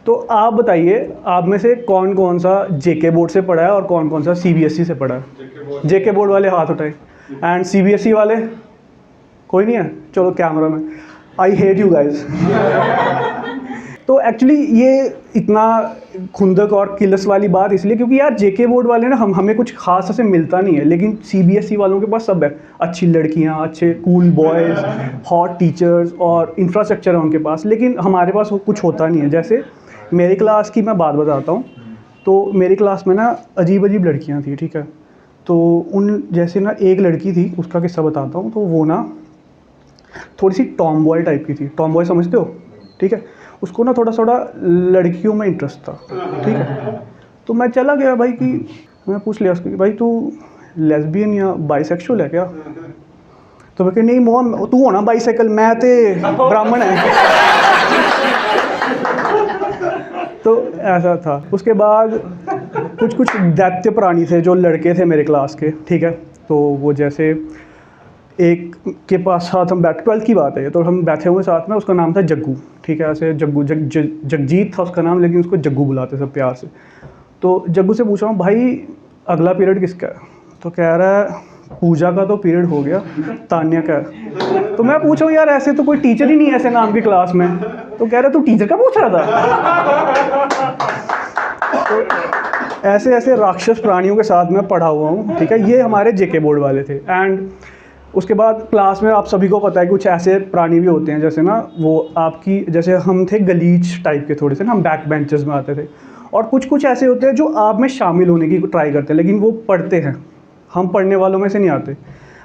तो आप बताइए, आप में से कौन कौन सा जेके बोर्ड से पढ़ा है और कौन कौन सा सीबीएसई से पढ़ा है? जेके बोर्ड वाले हाथ उठाए। एंड सीबीएसई वाले कोई नहीं है? चलो कैमरा में, आई हेट यू गाइज। तो एक्चुअली ये इतना खुंदक और किलस वाली बात इसलिए क्योंकि यार जेके बोर्ड वाले ना हमें कुछ खास ऐसे मिलता नहीं है, लेकिन सीबीएसई वालों के पास सब है। अच्छी लड़कियां, अच्छे कूल बॉयज़, हॉट टीचर्स और इंफ्रास्ट्रक्चर है उनके पास, लेकिन हमारे पास वो कुछ होता नहीं है। जैसे मेरी क्लास की मैं बात बताता हूँ, तो मेरी क्लास में ना अजीब अजीब लड़कियाँ थी, ठीक है। तो उन जैसे ना एक लड़की थी, उसका किस्सा बताता हूँ। तो वो ना थोड़ी सी टॉम बॉय टाइप की थी। टॉम बॉय समझते हो? ठीक है। उसको ना थोड़ा थोड़ा लड़कियों में इंटरेस्ट था, ठीक है। तो मैं चला गया भाई कि मैं पूछ लिया उसको कि भाई तू लेस्बियन या बाइसेक्सुअल है क्या? तो मैं कहा नहीं मोहन, तू होना बाइसेक्ल, मैं ते ब्राह्मण है। तो ऐसा था। उसके बाद कुछ कुछ दैत्य प्राणी थे जो लड़के थे मेरे क्लास के, ठीक है। तो वो जैसे एक के पास साथ हम बैठ 12th की बात है, तो हम बैठे हुए साथ में, उसका नाम था जग्गू, ठीक है। ऐसे जग्गू जगजीत था उसका नाम, लेकिन उसको जग्गू बुलाते सब प्यार से। तो जग्गू से पूछ रहा हूँ भाई अगला पीरियड किसका है? तो कह रहा है पूजा का तो पीरियड हो गया, तान्या का है। तो मैं पूछा यार ऐसे तो कोई टीचर ही नहीं है ऐसे नाम की क्लास में। तो कह रहा तू टीचर का पूछ रहा था? तो ऐसे ऐसे राक्षस प्राणियों के साथ मैं पढ़ा हुआ हूँ, ठीक है। ये हमारे जेके बोर्ड वाले थे। एंड उसके बाद क्लास में आप सभी को पता है कुछ ऐसे प्राणी भी होते हैं, जैसे ना वो आपकी, जैसे हम थे गलीच टाइप के थोड़े से ना, हम बैक बेंचेस में आते थे। और कुछ कुछ ऐसे होते हैं जो आप में शामिल होने की ट्राई करते हैं, लेकिन वो पढ़ते हैं, हम पढ़ने वालों में से नहीं आते।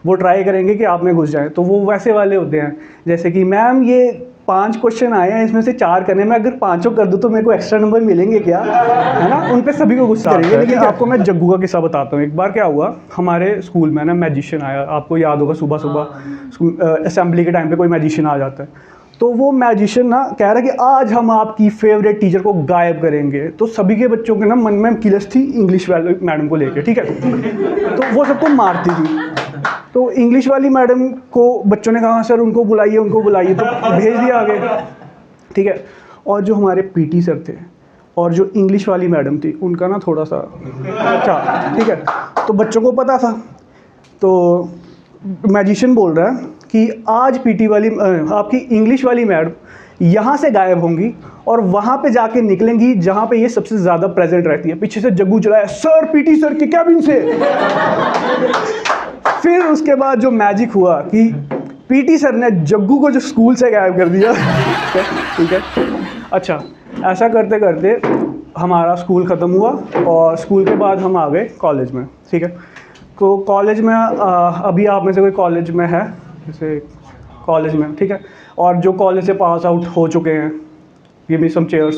वो ट्राई करेंगे कि आप में घुस जाए, तो वो वैसे वाले होते हैं। जैसे कि मैम ये 5 क्वेश्चन आए हैं, इसमें से 4 करने में, अगर 5 कर दूँ तो मेरे को एक्स्ट्रा नंबर मिलेंगे क्या? है ना, उन पे सभी को गुस्सा करेंगे। लेकिन आपको मैं जग्गू का किस्सा बताता हूँ। एक बार क्या हुआ, हमारे स्कूल में ना मैजिशियन आया। आपको याद होगा सुबह सुबह असेंबली के टाइम पे कोई मैजिशियन आ जाता है। तो वो मैजिशियन ना कह रहा है कि आज हम आपकी फेवरेट टीचर को गायब करेंगे। तो सभी के बच्चों के ना मन में किलस थी इंग्लिश वाले मैडम को लेकर, ठीक है। तो वो सबको मारती थी। तो इंग्लिश वाली मैडम को बच्चों ने कहा सर उनको बुलाइए, उनको बुलाइए। तो भेज दिया आगे, ठीक है। और जो हमारे पीटी सर थे और जो इंग्लिश वाली मैडम थी, उनका ना थोड़ा सा अच्छा, ठीक है। तो बच्चों को पता था। तो मैजिशियन बोल रहा है कि आज पीटी वाली आपकी इंग्लिश वाली मैडम यहाँ से गायब होंगी और वहाँ पे जाके निकलेंगी जहाँ पे ये सबसे ज़्यादा प्रेजेंट रहती है। पीछे से जग्गू चलाया, सर पीटी सर के कैबिन से। फिर उसके बाद जो मैजिक हुआ कि पीटी सर ने जग्गू को जो स्कूल से गायब कर दिया। ठीक है। अच्छा, ऐसा करते करते हमारा स्कूल ख़त्म हुआ और स्कूल के बाद हम आ गए कॉलेज में, ठीक है। तो कॉलेज में अभी आप में से कोई कॉलेज में है? जैसे कॉलेज में, ठीक है। और जो कॉलेज से पास आउट हो चुके हैं, ये भी सम चेयर्स,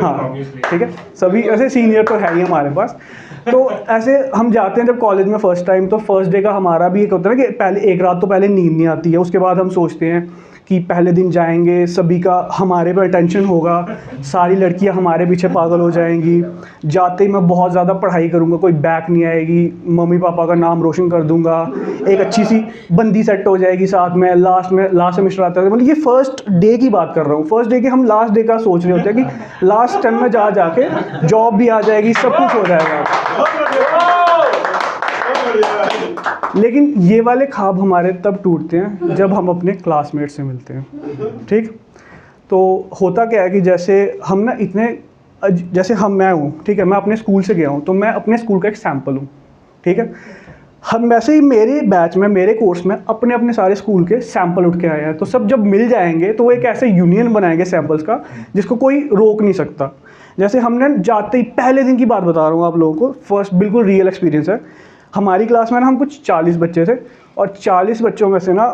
हाँ ठीक है। सभी ऐसे सीनियर तो है ही हमारे पास। तो ऐसे हम जाते हैं जब कॉलेज में फ़र्स्ट टाइम, तो फर्स्ट डे का हमारा भी एक होता है ना कि पहले एक रात तो पहले नींद नहीं आती है। उसके बाद हम सोचते हैं कि पहले दिन जाएंगे, सभी का हमारे पे अटेंशन होगा, सारी लड़कियां हमारे पीछे पागल हो जाएंगी। जाते ही मैं बहुत ज़्यादा पढ़ाई करूँगा, कोई बैक नहीं आएगी, मम्मी पापा का नाम रोशन कर दूँगा, एक अच्छी सी बंदी सेट हो जाएगी साथ में। लास्ट सेमेस्टर आता है, मतलब ये फर्स्ट डे की बात कर रहा हूँ। फर्स्ट डे के हम लास्ट डे का सोच रहे होते हैं कि लास्ट टाइम में जाके जॉब भी आ जाएगी, सब कुछ हो जाएगा। लेकिन ये वाले ख्वाब हमारे तब टूटते हैं जब हम अपने क्लासमेट से मिलते हैं, ठीक। तो होता क्या है कि जैसे हम ना इतने, जैसे मैं हूँ, ठीक है, मैं अपने स्कूल से गया हूँ, तो मैं अपने स्कूल का एक सैम्पल हूँ, ठीक है। हम वैसे ही मेरे बैच में, मेरे कोर्स में अपने अपने सारे स्कूल के सैंपल उठ के आए हैं। तो सब जब मिल जाएंगे तो वो एक ऐसे यूनियन बनाएंगे सैंपल्स का जिसको कोई रोक नहीं सकता। जैसे हमने जाते ही पहले दिन की बात बता रहा हूँ आप लोगों को, फर्स्ट बिल्कुल रियल एक्सपीरियंस है। हमारी क्लास में ना हम कुछ 40 बच्चे थे और 40 बच्चों में से ना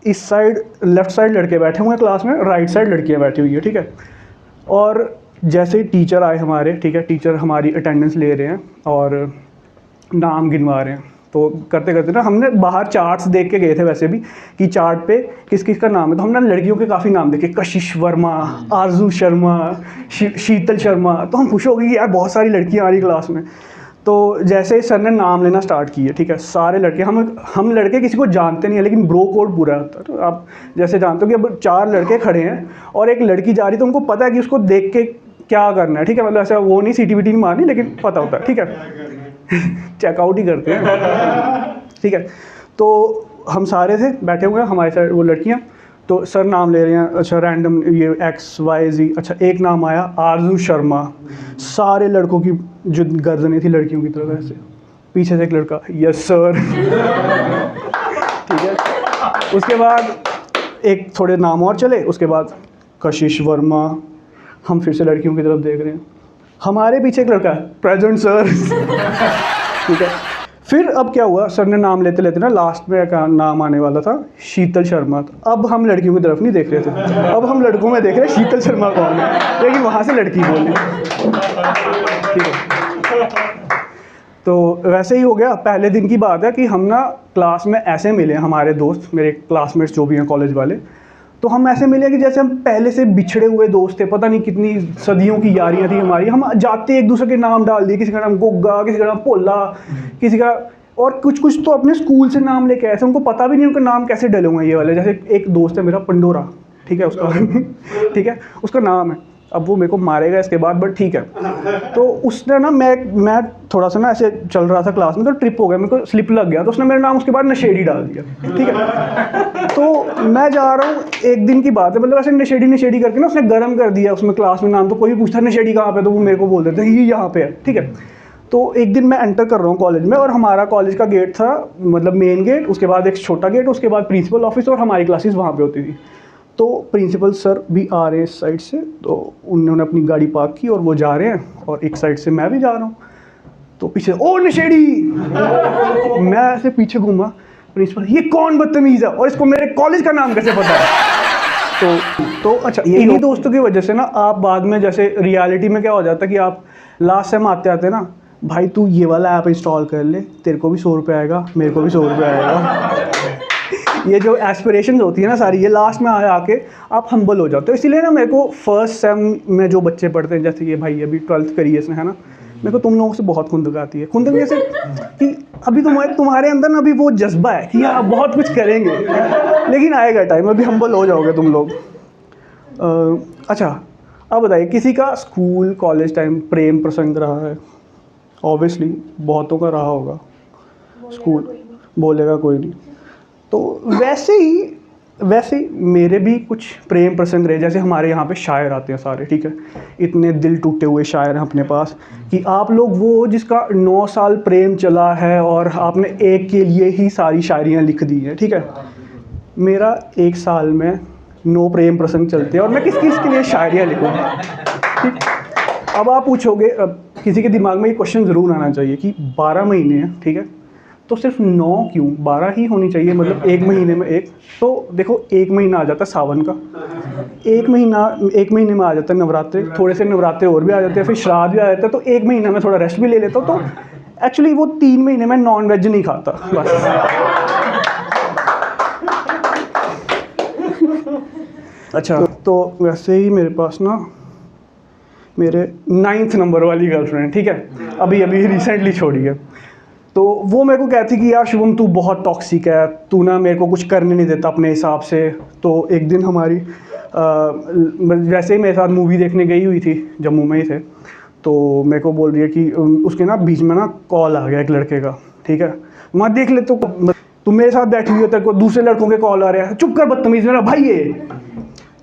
इस साइड लेफ़्ट साइड लड़के बैठे हुए हैं क्लास में, राइट साइड लड़कियाँ बैठी हुई है, ठीक है। और जैसे ही टीचर आए हमारे, ठीक है, टीचर हमारी अटेंडेंस ले रहे हैं और नाम गिनवा रहे हैं। तो करते करते ना हमने बाहर चार्ट्स देख के गए थे वैसे भी कि चार्ट पे किस किस का नाम है। तो हमने लड़कियों के काफ़ी नाम देखे, कशिश वर्मा, आरजू शर्मा, शीतल शर्मा। तो हम खुश हो गए कि यार बहुत सारी लड़कियाँ आ रही क्लास में। तो जैसे ही सर ने नाम लेना स्टार्ट किए, ठीक है, सारे लड़के, हम लड़के किसी को जानते नहीं है, लेकिन ब्रो कोड पूरा होता है। तो आप जैसे जानते हो कि अब 4 लड़के खड़े हैं और एक लड़की जा रही, तो उनको पता है कि उसको देख के क्या करना है, ठीक है, मतलब ऐसा वो नहीं सीटी वीटी नहीं मारनी, लेकिन पता होता है, ठीक है। चेकआउट ही करते हैं, ठीक है। तो हम सारे थे बैठे हुए हैं, हमारे साइड वो लड़कियाँ, तो सर नाम ले रहे हैं, अच्छा रैंडम ये XYZ, अच्छा एक नाम आया आरजू शर्मा, सारे लड़कों की जो गर्दनें थी लड़कियों की तरफ ऐसे, पीछे से एक लड़का यस सर, ठीक है। उसके बाद एक थोड़े नाम और चले, उसके बाद कशिश वर्मा, हम फिर से लड़कियों की तरफ देख रहे हैं, हमारे पीछे एक लड़का प्रेजेंट सर, ठीक है। फिर अब क्या हुआ, सर ने नाम लेते लेते ना लास्ट में का नाम आने वाला था शीतल शर्मा, तो अब हम लड़कियों की तरफ नहीं देख रहे थे, अब हम लड़कों में देख रहे हैं शीतल शर्मा कौन है, लेकिन वहाँ से लड़की बोली, ठीक है। तो वैसे ही हो गया। पहले दिन की बात है कि हम ना क्लास में ऐसे मिले, हमारे दोस्त, मेरे क्लासमेट्स जो भी हैं कॉलेज वाले, तो हम ऐसे मिले कि जैसे हम पहले से बिछड़े हुए दोस्त थे, पता नहीं कितनी सदियों की यारियां थी हमारी। हम जाते एक दूसरे के नाम डाल दिए, किसी का नाम गोगा, किसी का नाम पोला, किसी का, और कुछ कुछ तो अपने स्कूल से नाम लेके आए थे, उनको पता भी नहीं उनका नाम कैसे डले हुए हैं ये वाले। जैसे एक दोस्त है मेरा पंडोरा, ठीक है उसका ठीक है, उसका नाम है, अब वो मेरे को मारेगा इसके बाद, बट ठीक है। तो उसने ना, मैं थोड़ा सा ना ऐसे चल रहा था क्लास में, तो ट्रिप हो गया, मेरे को स्लिप लग गया, तो उसने मेरा नाम उसके बाद नशेड़ी डाल दिया, ठीक है। तो मैं जा रहा हूँ, एक दिन की बात है, मतलब ऐसे नशेड़ी करके ना उसने गर्म कर दिया उसमें क्लास में नाम, तो कोई भी पूछता नशेड़ी कहाँ पे, तो वो मेरे को बोल देते हैं ये यहाँ पे है, ठीक है। तो एक दिन मैं एंटर कर रहा हूँ कॉलेज में, और हमारा कॉलेज का गेट था, मतलब मेन गेट, उसके बाद एक छोटा गेट, उसके बाद प्रिंसिपल ऑफिस, और हमारी क्लासेस वहाँ पे होती थी। तो प्रिंसिपल सर भी आ रहे हैं इस साइड से, तो उन्होंने अपनी गाड़ी पार्क की और वो जा रहे हैं, और एक साइड से मैं भी जा रहा हूँ, तो पीछे ओ नशेड़ी, मैं ऐसे पीछे घूमा, प्रिंसिपल ये कौन बदतमीज़ है, और इसको मेरे कॉलेज का नाम कैसे पता है। तो अच्छा, इन्हीं दोस्तों की वजह से ना आप बाद में, जैसे रियलिटी में क्या हो जाता है कि आप लास्ट टाइम आते आते ना, भाई तू ये वाला ऐप इंस्टॉल कर ले, तेरे को भी 100 रुपये आएगा, मेरे को भी 100 रुपये आएगा। ये जो एस्पिरेशंस होती है ना सारी, ये लास्ट में आके आप हम्बल हो जाते हो। इसीलिए ना मेरे को फर्स्ट सेम में जो बच्चे पढ़ते हैं, जैसे ये भाई अभी 12th करी है इसने, है ना, मेरे को तुम लोगों से बहुत खुंदक आती है। खुंदक जैसे कि अभी तुम्हारे अंदर ना अभी वो जज्बा है कि हाँ बहुत कुछ करेंगे, लेकिन आएगा टाइम, अभी हम्बल हो जाओगे तुम लोग। अच्छा, अब बताइए, किसी का स्कूल कॉलेज टाइम प्रेम प्रसंग रहा है? ऑब्वियसली बहुतों का रहा होगा। स्कूल बोलेगा कोई नहीं। तो वैसे ही मेरे भी कुछ प्रेम प्रसंग रहे। जैसे हमारे यहाँ पे शायर आते हैं सारे, ठीक है, इतने दिल टूटे हुए शायर हैं अपने पास कि आप लोग वो जिसका 9 साल प्रेम चला है और आपने एक के लिए ही सारी शायरियाँ लिख दी हैं, ठीक है। मेरा 1 साल में 9 प्रेम प्रसंग चलते हैं और मैं किस के लिए शायरियाँ लिखूँ, ठीक। अब आप पूछोगे, अब किसी के दिमाग में ये क्वेश्चन ज़रूर आना चाहिए कि 12 महीने हैं, ठीक है, तो सिर्फ 9 क्यों, 12 ही होनी चाहिए, मतलब एक महीने में एक। तो देखो, एक महीना आ जाता है सावन का, एक महीने में आ जाता है नवरात्रे, थोड़े से नवरात्रे और भी आ जाते हैं, फिर श्राद्ध भी आ जाता है, तो एक महीना में थोड़ा रेस्ट भी ले लेता हूँ। तो एक्चुअली वो 3 महीने में नॉन वेज नहीं खाता बस। अच्छा, तो वैसे ही मेरे पास ना मेरे 9th नंबर वाली गर्लफ्रेंड, ठीक है, अभी रिसेंटली छोड़ी है। तो वो मेरे को कहती कि यार शुभम तू बहुत टॉक्सिक है, तू ना मेरे को कुछ करने नहीं देता अपने हिसाब से। तो एक दिन हमारी वैसे ही मेरे साथ मूवी देखने गई हुई थी, जम्मू में ही थे, तो मेरे को बोल रही है कि उसके ना बीच में ना कॉल आ गया एक लड़के का, ठीक है, मैं देख ले, तो तू मेरे साथ बैठी हुई है, तेरे को दूसरे लड़कों के कॉल आ रहे हैं, चुप कर बदतमीज़, मेरा भाई है।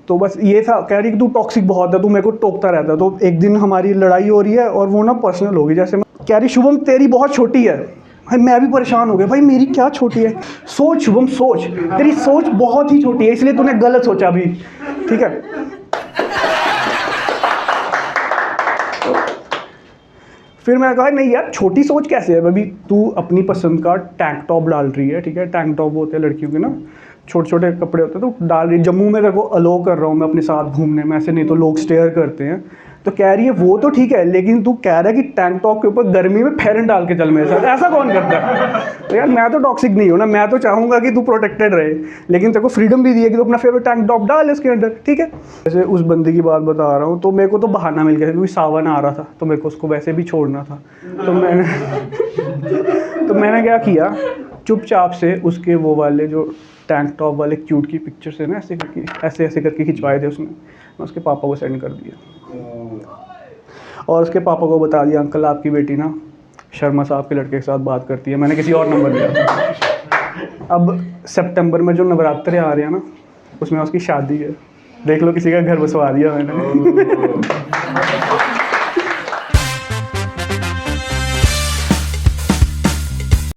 तो बस ये था, कह रही कि तू टॉक्सिक बहुत है, तू मेरे को टोकता रहता है। तो एक दिन हमारी लड़ाई हो रही है और वो ना पर्सनल हो गई। जैसे मैं कह रही शुभम तेरी बहुत छोटी है, भाई मैं भी परेशान हो गया, भाई मेरी क्या छोटी है, सोच शुभम सोच, तेरी सोच बहुत ही छोटी है, इसलिए तूने गलत सोचा अभी, ठीक है। फिर मैंने कहा नहीं यार, छोटी सोच कैसे है, अभी तू अपनी पसंद का टैंक टॉप डाल रही है, ठीक है, टैंक टॉप होते हैं लड़कियों के ना, छोटे छोटे कपड़े होते हैं, तो डाल रही, जम्मू में तेरे को अलो कर रहा हूँ मैं अपने साथ घूमने में, ऐसे नहीं तो लोग स्टेयर करते हैं। तो कह रही है वो तो ठीक है, लेकिन तू कह रहा है कि टैंक टॉप के ऊपर गर्मी में फेरन डाल के चल मेरे साथ, ऐसा कौन करता है। तो यार मैं तो टॉक्सिक नहीं हूँ ना, मैं तो चाहूँगा कि तू प्रोटेक्टेड रहे, लेकिन तेरे को फ्रीडम भी दी है कि तू अपना फेवरेट टैंक टॉप डाल इसके अंदर, ठीक है। जैसे उस बंदे की बात बता रहा हूँ, तो मेरे को तो बहाना मिल गया क्योंकि सावन आ रहा था, तो मेरे को उसको वैसे भी छोड़ना था। तो मैंने क्या किया, चुपचाप से उसके वो वाले जो टैंक टॉप वाले क्यूट की पिक्चर से ना ऐसे करके खिंचवाए थे उसने, मैं उसके पापा को सेंड कर दिया। और उसके पापा को बता दिया, अंकल आपकी बेटी ना शर्मा साहब के लड़के के साथ बात करती है, मैंने किसी और नंबर लिया। अब सितंबर में जो नवरात्रे आ रहे हैं ना, उसमें उसकी शादी है, देख लो किसी का घर बसवा दिया मैंने।